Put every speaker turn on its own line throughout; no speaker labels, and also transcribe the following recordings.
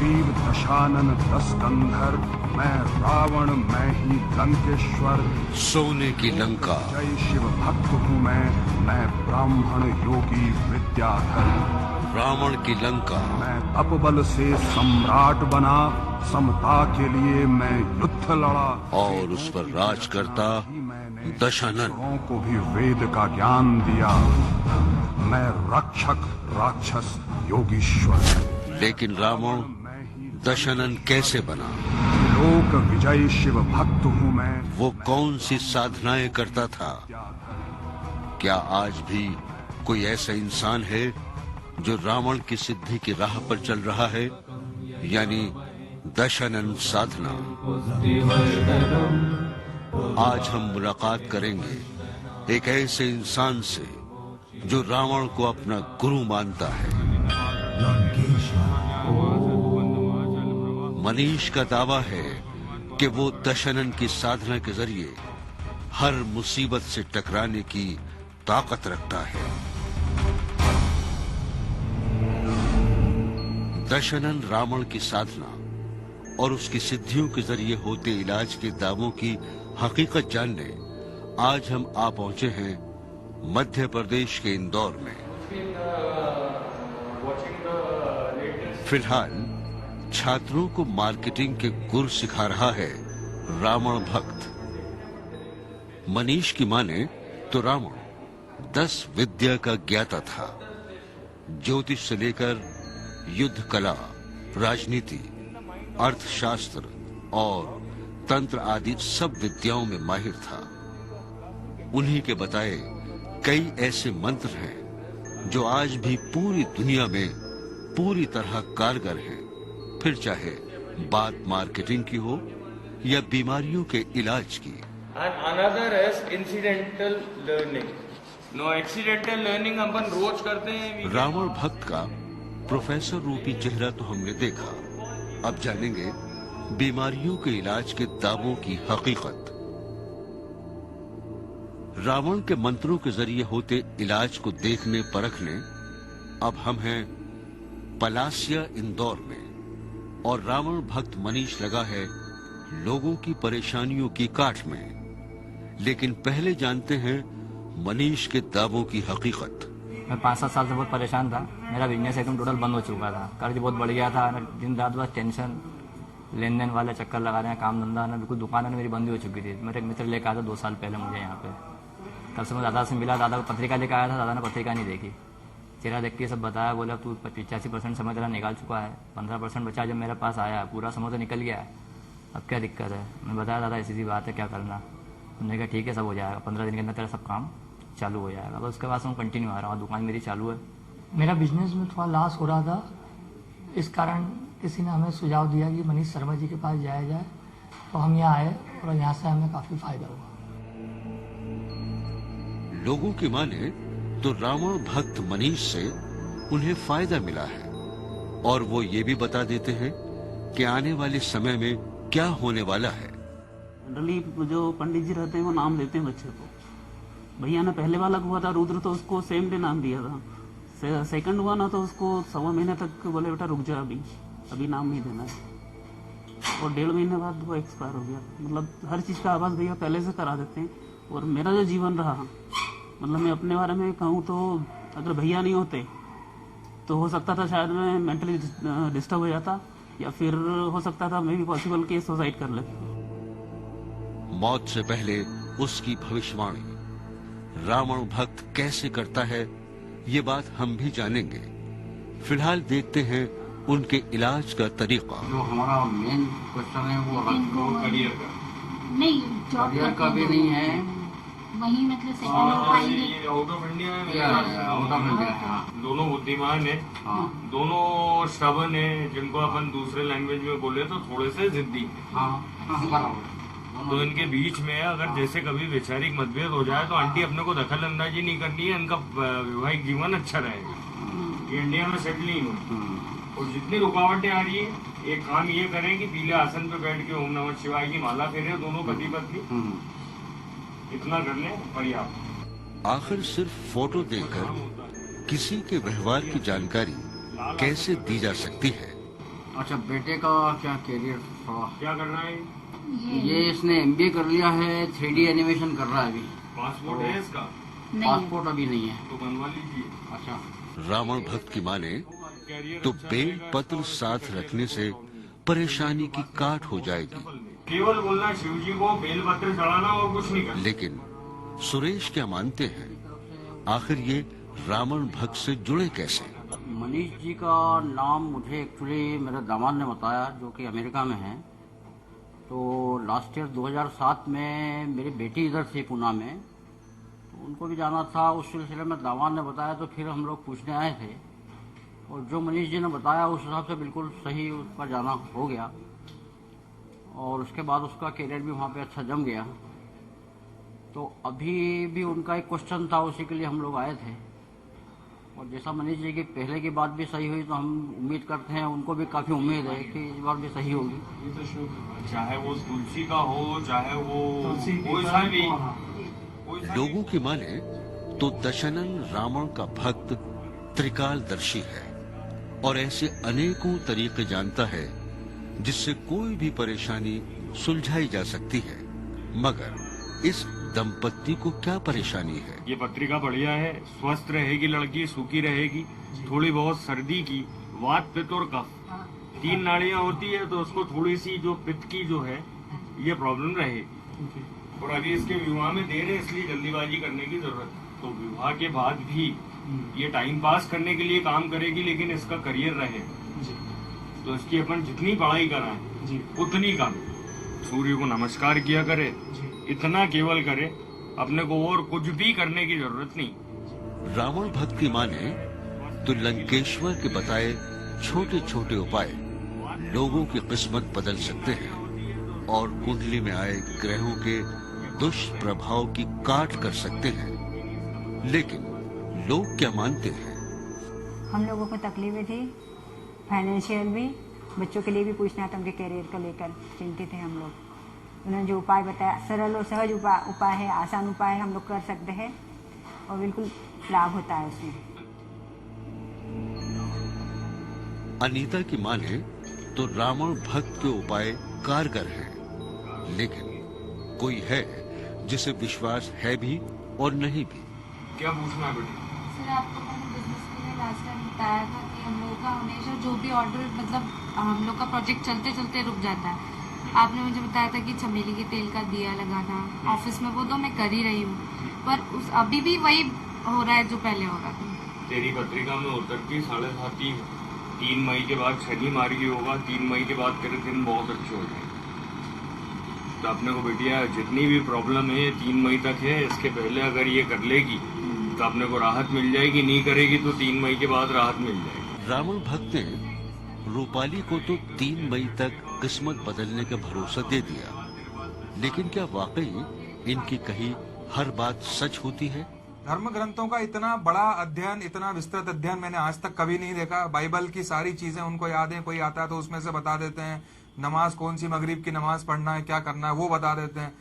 वीर दशानन 10 कंधर, मैं रावण मैं ही लंकेश्वर।
सोने की लंका,
जय शिव भक्त हूँ मैं ब्राह्मण योगी विद्याधर।
रावण की लंका,
मैं तपबल से सम्राट बना, समता के लिए मैं युद्ध लड़ा।
और उस पर राज करता दशानन
को भी वेद का ज्ञान दिया। मैं रक्षक राक्षस योगीश्वर।
लेकिन रावण दशानन कैसे बना?
लोक विजय शिव भक्त हूँ मैं।
वो कौन सी साधनाएं करता था? क्या आज भी कोई ऐसा इंसान है जो रावण की सिद्धि की राह पर चल रहा है, यानी दशानन साधना? आज हम मुलाकात करेंगे एक ऐसे इंसान से जो रावण को अपना गुरु मानता है। मनीष का दावा है कि वो दशानन की साधना के जरिए हर मुसीबत से टकराने की ताकत रखता है। दशानन रावण की साधना और उसकी सिद्धियों के जरिए होते इलाज के दावों की हकीकत जानने आज हम आ पहुंचे हैं मध्य प्रदेश के इंदौर में। फिलहाल छात्रों को मार्केटिंग के गुर सिखा रहा है रावण भक्त। मनीष की माने तो रावण 10 विद्या का ज्ञाता था। ज्योतिष से लेकर युद्ध कला, राजनीति, अर्थशास्त्र और तंत्र आदि सब विद्याओं में माहिर था। उन्हीं के बताए कई ऐसे मंत्र हैं जो आज भी पूरी दुनिया में पूरी तरह कारगर हैं। फिर चाहे बात मार्केटिंग की हो या बीमारियों के इलाज की।
And another is incidental learning. No accidental learning अपन रोज करते हैं।
रावण भक्त का प्रोफेसर रूपी चेहरा तो हमने देखा, अब जानेंगे बीमारियों के इलाज के दावों की हकीकत। रावण के मंत्रों के जरिए होते इलाज को देखने परखने अब हम हैं पलासिया इंदौर में, और रावण भक्त मनीष लगा है लोगों की परेशानियों की काट में। लेकिन पहले जानते हैं मनीष के दावों की हकीकत।
मैं 5-7 साल से बहुत परेशान था। मेरा बिजनेस एकदम टोटल बंद हो चुका था। कर्ज बहुत बढ़ गया था। दिन रात बस टेंशन, लेन देन वाले चक्कर लगा रहे हैं, काम धंधा ना बिल्कुल, दुकान मेरी बंद हो चुकी थी। मेरे एक मित्र लेकर आया था 2 साल पहले मुझे यहाँ पे। कल से मैं दादा से मिला, दादा को पत्रिका लेकर आया था। दादा ने पत्रिका नहीं देखी, चेहरा देख के सब बताया। बोला तू 85% समय तेरा निकाल चुका है, 15% बचा। जब मेरे पास आया पूरा समय तो निकल गया है, अब क्या दिक्कत है? मैं बताया दादा ऐसी सी बात है, क्या करना? उन्होंने कहा ठीक है सब हो जाएगा, 15 दिन के अंदर तेरा सब काम चालू हो जाएगा। बस उसके बाद मैं कंटिन्यू आ रहा हूँ, दुकान मेरी चालू है।
मेरा बिजनेस में थोड़ा लॉस हो रहा था, इस कारण किसी ने हमें सुझाव दिया कि मनीष शर्मा जी के पास जाया जाए, तो हम यहाँ आए और यहाँ से हमें काफ़ी फायदा हुआ।
लोगों की माने तो रावण भक्त मनीष से उन्हें फायदा मिला है, और वो ये भी बता देते हैं कि आने वाले समय में क्या होने वाला है।
जनरली जो पंडित जी रहते हैं वो नाम देते हैं बच्चे को। भैया ने पहले वाला हुआ था रुद्र, तो उसको सेम डे नाम दिया था। सेकंड हुआ ना तो उसको 1.25 महीने तक बोले बेटा रुक जा, अभी नाम नहीं देना है। और 1.5 महीने बाद वो एक्सपायर हो गया। मतलब हर चीज़ का आवाज़ भैया पहले से करा देते हैं। और मेरा जो जीवन रहा, मतलब मैं अपने बारे में कहूँ तो अगर भैया नहीं होते तो हो सकता था शायद मैं मेंटली डिस्टर्ब हो जाता, या फिर हो सकता था मैं भी पॉसिबल कि सुसाइड कर लेता।
मौत से पहले उसकी भविष्यवाणी रावण भक्त कैसे करता है, ये बात हम भी जानेंगे। फिलहाल देखते हैं उनके इलाज का तरीका।
जो हमारा मेन क्वेश्चन है वो
करियर का
नहीं,
करियर का भी नहीं है,
वही मतलब second
out of India
out of India.
दोनों बुद्धिमान है, दोनों स्टबर्न है, जिनको अपन दूसरे लैंग्वेज में बोले तो थोड़े से जिद्दी है। तो इनके बीच में अगर जैसे कभी वैचारिक मतभेद हो जाए तो आंटी अपने को दखल अंदाजी नहीं करनी है, इनका वैवाहिक जीवन अच्छा रहेगा। ये इंडिया में सेटल नहीं हो। और जितनी रुकावटें आ रही है, एक काम ये करें कि पीले आसन पे बैठ के ओम नमः शिवाय की माला फेरे दोनों पति पत्नी, इतना कर ले पर्याप्त।
आखिर सिर्फ फोटो देखकर किसी के व्यवहार की जानकारी कैसे दी जा सकती है?
अच्छा, बेटे का क्या करियर थोड़ा?
क्या करना है?
ये इसने MBA कर लिया है, 3D एनिमेशन कर रहा है अभी।
पासपोर्ट है इसका?
नहीं।
पासपोर्ट अभी नहीं है।
तो बनवा लीजिए।
अच्छा,
रावण भक्त की माने तो बेल पत्र साथ रखने से परेशानी की काट हो जाएगी।
केवल बोलना शिव जी को बेल पत्र चढ़ाना और कुछ नहीं करना।
लेकिन सुरेश क्या मानते हैं, आखिर ये रावण भक्त से जुड़े कैसे?
मनीष जी का नाम मुझे एक्चुअली मेरे दामाद ने बताया, जो कि अमेरिका में है। तो लास्ट ईयर 2007 में मेरी बेटी इधर थी पूना में, तो उनको भी जाना था। उस सिलसिले में दामाद ने बताया, तो फिर हम लोग पूछने आए थे। और जो मनीष जी ने बताया उस हिसाब से बिल्कुल सही उसका जाना हो गया। और उसके बाद उसका करियर भी वहाँ पे अच्छा जम गया। तो अभी भी उनका एक क्वेश्चन था, उसी के लिए हम लोग आए थे। और जैसा मनीष जी की पहले की बात भी सही हुई, तो हम उम्मीद करते हैं, उनको भी काफ़ी उम्मीद है कि इस बार भी सही होगी।
चाहे वो तुलसी का हो, चाहे वो कोई सा भी।
लोगों की माने तो दशानन रावण का भक्त त्रिकालदर्शी है और ऐसे अनेकों तरीके जानता है जिससे कोई भी परेशानी सुलझाई जा सकती है। मगर इस दंपत्ति को क्या परेशानी है?
ये पत्रिका बढ़िया है, स्वस्थ रहेगी लड़की, सूखी रहेगी, थोड़ी बहुत सर्दी की, वात, पित्त और कफ, 3 नाड़ियां होती है, तो उसको थोड़ी सी जो पित्त की जो है ये प्रॉब्लम रहेगी। और अभी इसके विवाह में देर है, इसलिए जल्दीबाजी करने की जरूरत है। तो विवाह के बाद भी ये टाइम पास करने के लिए काम करेगी, लेकिन इसका करियर रहे, तो इसकी अपन जितनी पढ़ाई कराएं उतनी कम। सूर्य को नमस्कार किया करे, इतना केवल करे, अपने को और कुछ भी करने की जरूरत नहीं।
रावण भक्त की माने तो लंकेश्वर के बताए छोटे छोटे उपाय लोगों की किस्मत बदल सकते हैं और कुंडली में आए ग्रहों के दुष्प्रभाव की काट कर सकते हैं। लेकिन लोग क्या मानते हैं?
हम लोगों को तकलीफें थी, फाइनेंशियल भी, बच्चों के लिए भी पूछना था, उनके करियर को लेकर चिंतित थे हम लोग। उन्होंने जो उपाय बताया, सरल और सहज उपाय है, आसान उपाय है, हम लोग कर सकते हैं और बिल्कुल लाभ होता है उसमें।
अनीता की माने तो रावण भक्त के उपाय कारगर हैं, लेकिन कोई है जिसे विश्वास है भी और नहीं भी।
क्या पूछना है बेटी?
सर, आपको मैंने बिजनेस के लिए लास्ट टाइम बताया था कि हम लोग का हमेशा जो भी ऑर्डर, मतलब हम लोग का प्रोजेक्ट चलते चलते रुक जाता है। आपने मुझे बताया था कि चमेली के तेल का दिया लगाना ऑफिस में, वो तो मैं कर ही रही हूँ, पर अभी भी वही हो रहा है जो पहले हो रहा था।
तेरी पत्रिका में उतर की 7.5 3 मई के बाद शनि मार्गी होगा, 3 मई के बाद तेरे दिन बहुत अच्छे हो जाएंगे। तो अपने को बेटिया जितनी भी प्रॉब्लम है 3 मई तक है, इसके पहले अगर ये कर लेगी तो अपने को राहत मिल जाएगी, नहीं करेगी तो 3 मई के बाद राहत मिल जाएगी।
रावण भक्त ने रूपाली को तो 3 मई तक किस्मत बदलने का भरोसा दे दिया, लेकिन क्या वाकई इनकी कही हर बात सच होती है?
धर्म ग्रंथों का इतना बड़ा अध्ययन, इतना विस्तृत अध्ययन मैंने आज तक कभी नहीं देखा। बाइबल की सारी चीजें उनको याद है, कोई आता है तो उसमें से बता देते हैं, नमाज कौन सी, मगरिब की नमाज पढ़ना है, क्या करना है वो बता देते हैं,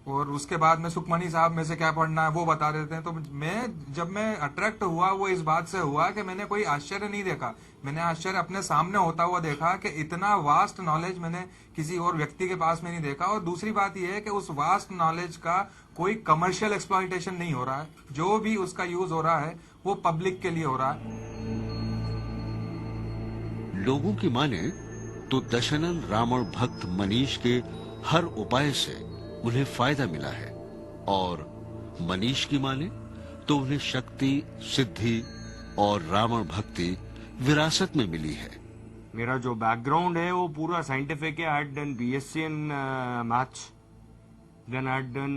और उसके बाद में सुखमनी साहब में से क्या पढ़ना है वो बता देते हैं। तो जब मैं अट्रैक्ट हुआ वो इस बात से हुआ कि मैंने कोई आश्चर्य नहीं देखा, मैंने आश्चर्य अपने सामने होता हुआ देखा कि इतना वास्ट नॉलेज मैंने किसी और व्यक्ति के पास में नहीं देखा। और दूसरी बात यह है कि उस वास्ट नॉलेज का कोई कमर्शियल एक्सप्लॉयटेशन नहीं हो रहा है, जो भी उसका यूज हो रहा है वो पब्लिक के लिए हो रहा है।
लोगों की माने तो दशानन रावण भक्त मनीष के हर उपाय से उन्हें फायदा मिला है, और मनीष की माने तो उन्हें शक्ति, सिद्धि और रावण भक्ति विरासत में मिली है।
मेरा जो बैकग्राउंड है वो पूरा साइंटिफिक है। I had done BSc in maths, then I had done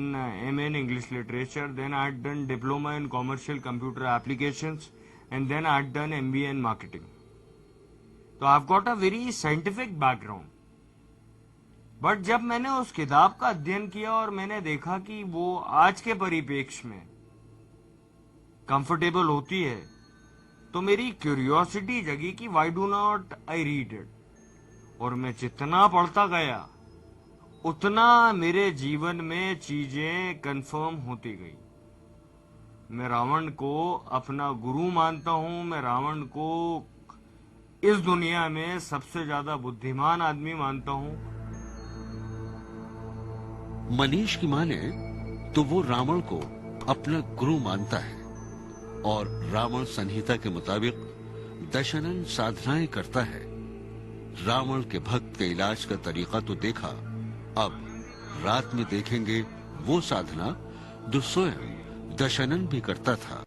MA in English literature, then I had done diploma in commercial computer applications, and then I had done MBA in marketing. So I've got a very scientific background. But जब मैंने उस किताब का अध्ययन किया और मैंने देखा कि वो आज के परिप्रेक्ष्य में कंफर्टेबल होती है, तो मेरी क्यूरियोसिटी जगी कि why do not I read it. और मैं जितना पढ़ता गया उतना मेरे जीवन में चीजें कंफर्म होती गई। मैं रावण को अपना गुरु मानता हूं, मैं रावण को इस दुनिया में सबसे ज्यादा बुद्धिमान आदमी मानता हूं।
मनीष की माने तो वो रावण को अपना गुरु मानता है और रावण संहिता के मुताबिक दशनन साधनाएं करता है। रावण के भक्त के इलाज का तरीका तो देखा, अब रात में देखेंगे वो साधना जो स्वयं दशनन भी करता था।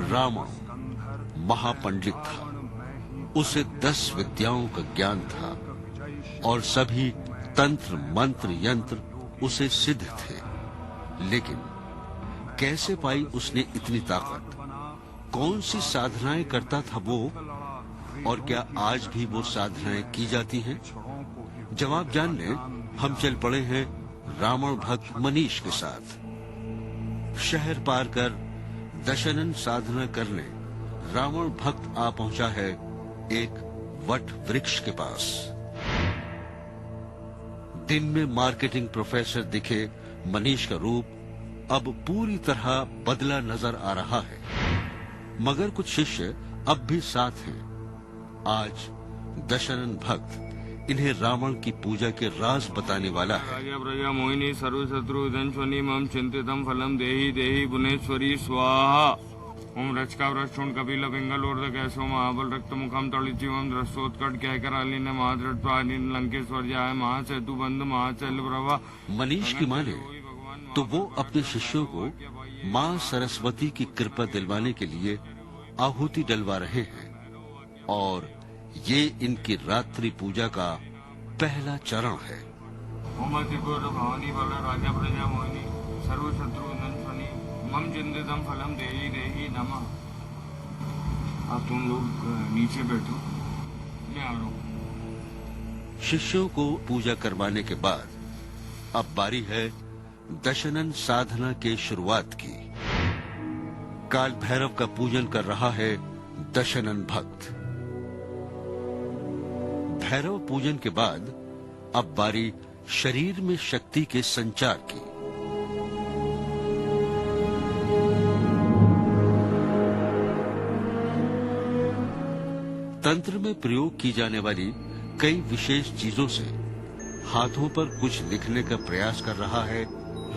रावण महापंडित था, उसे 10 विद्याओं का ज्ञान था और सभी तंत्र मंत्र यंत्र उसे सिद्ध थे। लेकिन कैसे पाई उसने इतनी ताकत? कौन सी साधनाएं करता था वो? और क्या आज भी वो साधनाएं की जाती हैं? जवाब जानने हम चल पड़े हैं रावण भक्त मनीष के साथ। शहर पार कर दशनन साधना करने रावण भक्त आ पहुंचा है एक वट वृक्ष के पास। दिन में मार्केटिंग प्रोफेसर दिखे मनीष का रूप अब पूरी तरह बदला नजर आ रहा है, मगर कुछ शिष्य अब भी साथ हैं। आज दशनन भक्त इन्हें रावण की पूजा के राज बताने वाला है।
राजा प्रजा मोहिनी सर्व शत्रु धनस्वनी मम चिंतितम फलम देहि देहि भुवनेश्वरी स्वाहा। ओम रचका वृक्षुण कपिल पिंगल ऊर्ध कैसो महाबल रक्त मुखम तड़िजीवम द्रष्टोत्कट कहकर अलीन महाद्रट्वालीन लंकेश्वर जाय महासेतु बंद महाचल प्रभा।
मनीष की माने तो वो अपने शिष्यों को मां सरस्वती की कृपा दिलवाने के लिए आहुति डलवा रहे हैं और ये इनकी रात्रि पूजा का पहला चरण है।
ओम त्रिपुर भवानी बल राजा प्रजा मोहिनी सर्व शत्रु धनस्वनी मम चिंतितम फलम देहि देहि नमः। अब तुम लोग नीचे बैठो, मैं आ रहा हूँ।
शिष्यों को पूजा करवाने के बाद अब बारी है दशनन साधना के शुरुआत की। काल भैरव का पूजन कर रहा है दशनन भक्त। भैरव पूजन के बाद अब बारी शरीर में शक्ति के संचार की। तंत्र में प्रयोग की जाने वाली कई विशेष चीजों से हाथों पर कुछ लिखने का प्रयास कर रहा है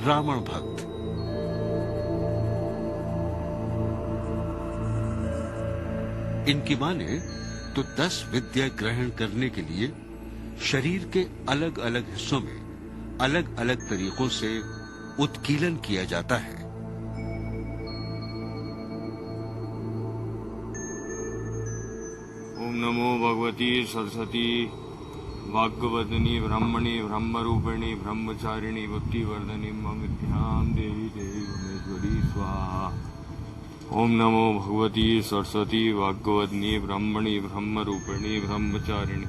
रावण भक्त। इनकी माने तो 10 विद्या ग्रहण करने के लिए शरीर के अलग अलग हिस्सों में अलग अलग तरीकों से उत्कीलन किया जाता है।
ओम नमो भगवती सरस्वती वाग्वदनी ब्रह्मणि ब्रह्मरूपिणी ब्रह्मचारिणी बुद्धिवर्धनी मम विद्याम देहि देहि भुवनेश्वरी स्वाहा। ओम नमो भगवती सरस्वती वाग्वदनी ब्रह्मणि ब्रह्मरूपिणी ब्रह्मचारिणी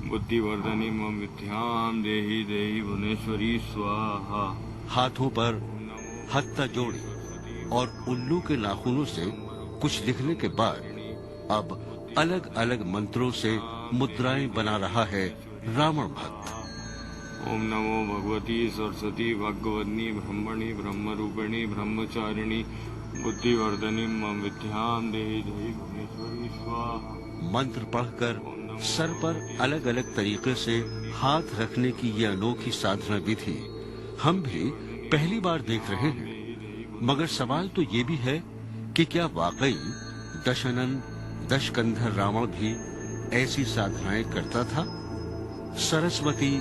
बुद्धिवर्धनी मम विद्याम देहि देहि भुवनेश्वरी स्वाहा।
हाथों पर हत्था जोड़ी और उल्लू के नाखूनों से कुछ लिखने के बाद अब अलग अलग मंत्रों से मुद्राएं बना रहा है रावण भक्त।
ओम नमो भगवती सरस्वती भगवदनी ब्रह्मणि ब्रह्मरूपिणी ब्रह्मचारिणी बुद्धिवर्धनी मम विद्याम देहि देहि भुवनेश्वरी स्वाहा।
मंत्र पढ़कर सर पर अलग अलग तरीके से हाथ रखने की ये अनोखी साधना विधि हम भी पहली बार देख रहे हैं, मगर सवाल तो ये भी है कि क्या वाकई दशनन दशकंधर रावण भी ऐसी साधनाएं करता था? सरस्वती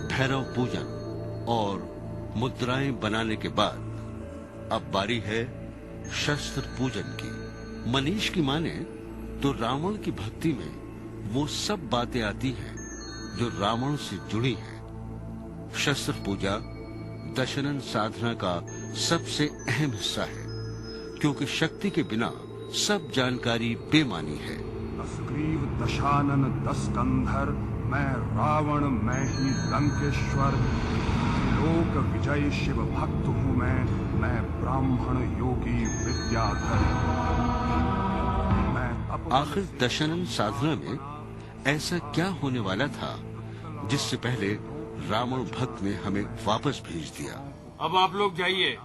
भैरव पूजन और मुद्राएं बनाने के बाद अब बारी है शस्त्र पूजन की। मनीष की माने तो रावण की भक्ति में वो सब बातें आती हैं जो रावण से जुड़ी हैं। शस्त्र पूजा दशनन साधना का सबसे अहम हिस्सा है, क्योंकि शक्ति के बिना सब जानकारी बेमानी है।
दशग्रीव दशानन 10 कंधर, मैं रावण मैं ही लंकेश्वर, लोक विजय शिव भक्त हूँ मैं ब्राह्मण योगी विद्याधर।
आखिर दशनन साधना में ऐसा क्या होने वाला था जिससे पहले रावण भक्त ने हमें वापस भेज दिया।
अब आप लोग जाइए।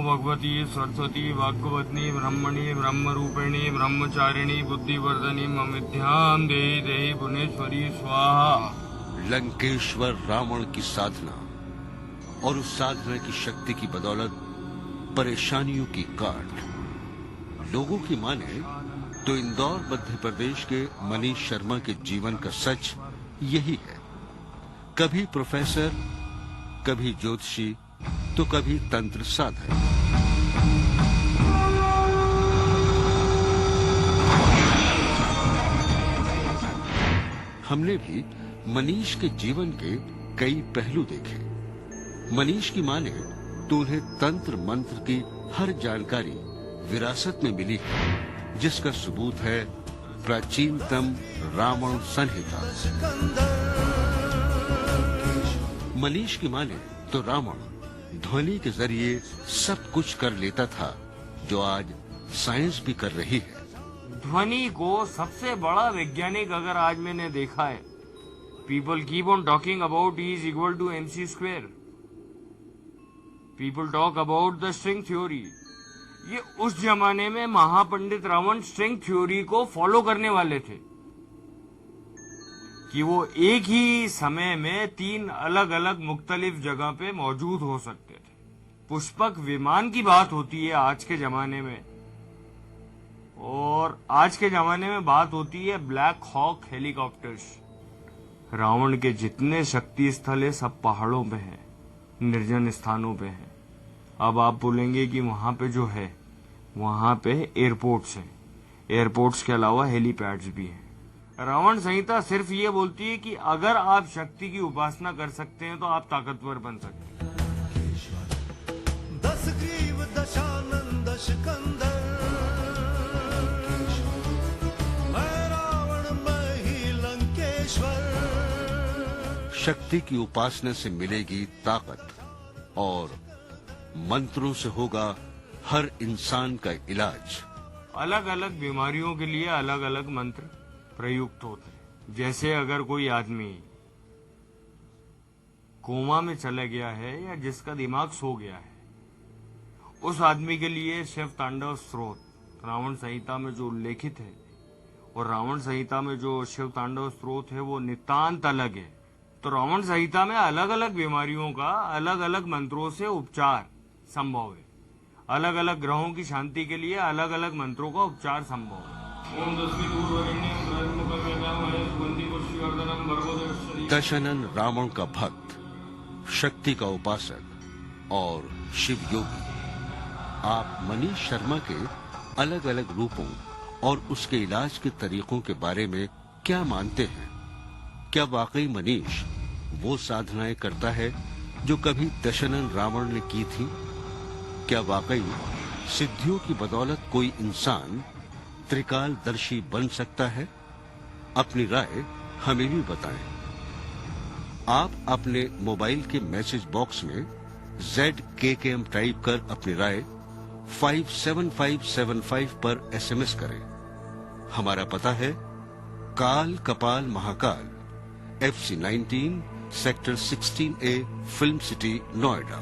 भगवती सरस्वती वाग्वदनी ब्रह्मणी ब्रह्मरूपिणी ब्रह्मचारिणी बुद्धिवर्धनी ममिध्याम देहि देहि भुवनेश्वरी स्वाहा।
लंकेश्वर रावण की साधना और उस साधना की शक्ति की बदौलत परेशानियों की काट। लोगों की माने तो इंदौर मध्य प्रदेश के मनीष शर्मा के जीवन का सच यही है। कभी प्रोफेसर, कभी ज्योतिषी, तो कभी तंत्र साधक। हमने भी मनीष के जीवन के कई पहलू देखे। मनीष की माने तो उन्हें तंत्र मंत्र की हर जानकारी विरासत में मिली है, जिसका सबूत है प्राचीनतम रावण संहिता। मनीष की माने तो रावण ध्वनि के जरिए सब कुछ कर लेता था, जो आज साइंस भी कर रही है।
ध्वनि को सबसे बड़ा वैज्ञानिक अगर आज मैंने देखा है, people keep on talking about E is equal to MC square. People talk about the string theory. ये उस जमाने में महापंडित रावण स्ट्रिंग थ्योरी को फॉलो करने वाले थे कि वो एक ही समय में 3 अलग अलग मुख्तलिफ जगह पे मौजूद हो सकते थे। पुष्पक विमान की बात होती है आज के जमाने में, और आज के जमाने में बात होती है ब्लैक हॉक हेलीकॉप्टर्स। रावण के जितने शक्ति स्थल है सब पहाड़ों पे हैं, निर्जन स्थानों पे हैं। अब आप बोलेंगे कि वहां पे जो है वहां पे एयरपोर्ट्स हैं, एयरपोर्ट्स के अलावा हेलीपैड्स भी हैं। रावण संहिता सिर्फ ये बोलती है कि अगर आप शक्ति की उपासना कर सकते हैं तो आप ताकतवर बन सकते हैं।
शक्ति की उपासना से मिलेगी ताकत, और मंत्रों से होगा हर इंसान का इलाज।
अलग अलग बीमारियों के लिए अलग अलग मंत्र प्रयुक्त होते हैं। जैसे अगर कोई आदमी कोमा में चला गया है या जिसका दिमाग सो गया है, उस आदमी के लिए शिव तांडव स्त्रोत रावण संहिता में जो उल्लेखित है, और रावण संहिता में जो शिव तांडव स्त्रोत है वो नितांत अलग है। तो रावण संहिता में अलग अलग बीमारियों का अलग अलग मंत्रों से उपचार संभव है। अलग अलग ग्रहों की शांति के लिए अलग अलग मंत्रों का उपचार संभव है।
दशानन रावण का भक्त, शक्ति का उपासक और शिव योगी। आप मनीष शर्मा के अलग अलग रूपों और उसके इलाज के तरीकों के बारे में क्या मानते हैं? क्या वाकई मनीष वो साधनाएं करता है जो कभी दशानन रावण ने की थी? क्या वाकई सिद्धियों की बदौलत कोई इंसान त्रिकालदर्शी बन सकता है? अपनी राय हमें भी बताएं। आप अपने मोबाइल के मैसेज बॉक्स में ZKKM टाइप कर अपनी राय 57575 पर SMS करें। हमारा पता है काल कपाल Mahakal, FC 19 sector 16A, film city, Noida.